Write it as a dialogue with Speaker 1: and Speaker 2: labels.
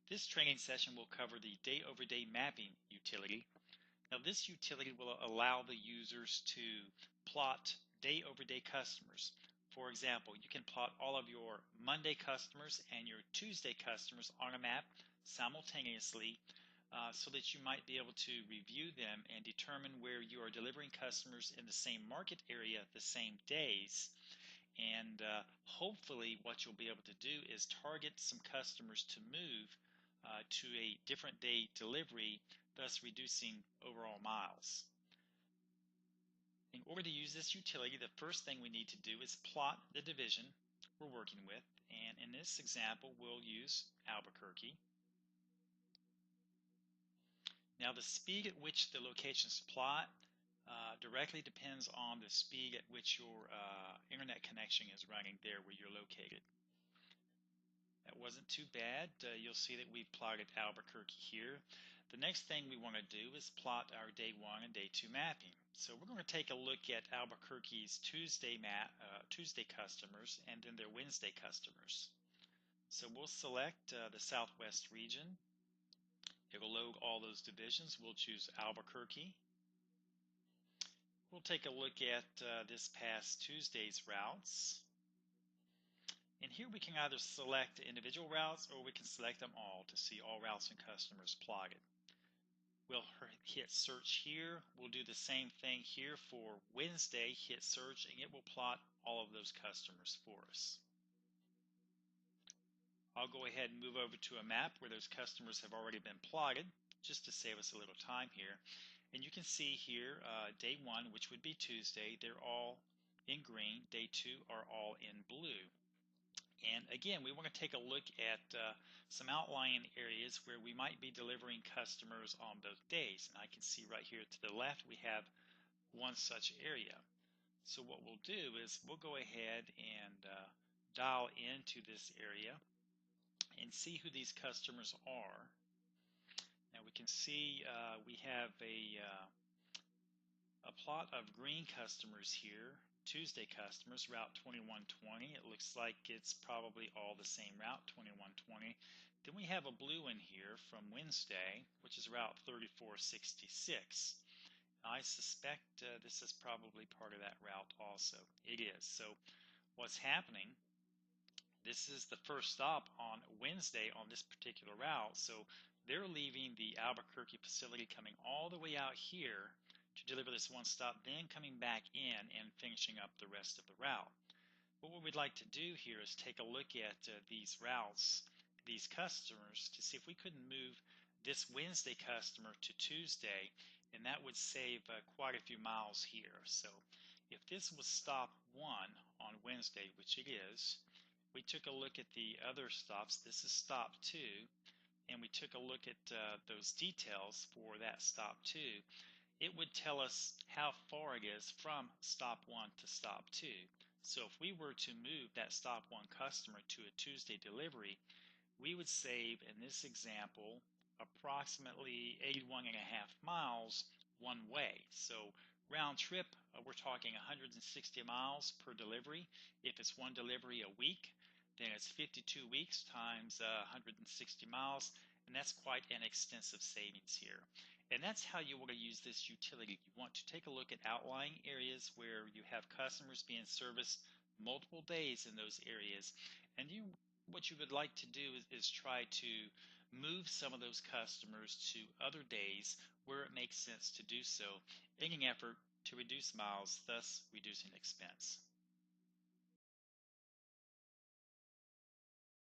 Speaker 1: This training session will cover the day-over-day mapping utility. Now, this utility will allow the users to plot day-over-day customers. For example, you can plot all of your Monday customers and your Tuesday customers on a map simultaneously so that you might be able to review them and determine where you are delivering customers in the same market area the same days. And hopefully what you'll be able to do is target some customers to move to a different day delivery, thus reducing overall miles. In order to use this utility, the first thing we need to do is plot the division we're working with. And in this example, we'll use Albuquerque. Now, the speed at which the locations plot directly depends on the speed at which your internet connection is running there where you're located. That wasn't too bad. You'll see that we've plotted Albuquerque here. The next thing we want to do is plot our day 1 and day 2 mapping. So we're going to take a look at Albuquerque's Tuesday customers and then their Wednesday customers. So we'll select the Southwest region. It will load all those divisions. We'll choose Albuquerque. We'll take a look at this past Tuesday's routes. And here we can either select individual routes or we can select them all to see all routes and customers plotted. We'll hit search here. We'll do the same thing here for Wednesday. Hit search and it will plot all of those customers for us. I'll go ahead and move over to a map where those customers have already been plotted just to save us a little time here. And you can see here day 1, which would be Tuesday, they're all in green. Day 2 are all in blue. And again, we want to take a look at some outlying areas where we might be delivering customers on those days. And I can see right here to the left we have one such area. So what we'll do is we'll go ahead and dial into this area and see who these customers are. Now we can see we have a plot of green customers here. Tuesday customers, Route 2120. It looks like it's probably all the same route, 2120. Then we have a blue one here from Wednesday, which is Route 3466. I suspect this is probably part of that route also. It is. So what's happening, this is the first stop on Wednesday on this particular route. So they're leaving the Albuquerque facility, coming all the way out here to deliver this one stop, then coming back in and finishing up the rest of the route. But what we'd like to do here is take a look at these routes, these customers, to see if we couldn't move this Wednesday customer to Tuesday, and that would save quite a few miles here. So if this was stop 1 on Wednesday, which it is, we took a look at the other stops. This is stop 2, and we took a look at those details for that stop 2. It would tell us how far it is from stop 1 to stop 2. So if we were to move that stop 1 customer to a Tuesday delivery, we would save, in this example, approximately 81.5 miles one way. So round trip, we're talking 160 miles per delivery. If it's one delivery a week, then it's 52 weeks times 160 miles, and that's quite an extensive savings here. And that's how you want to use this utility. You want to take a look at outlying areas where you have customers being serviced multiple days in those areas, and what you would like to do is try to move some of those customers to other days where it makes sense to do so in an effort to reduce miles, thus reducing expense.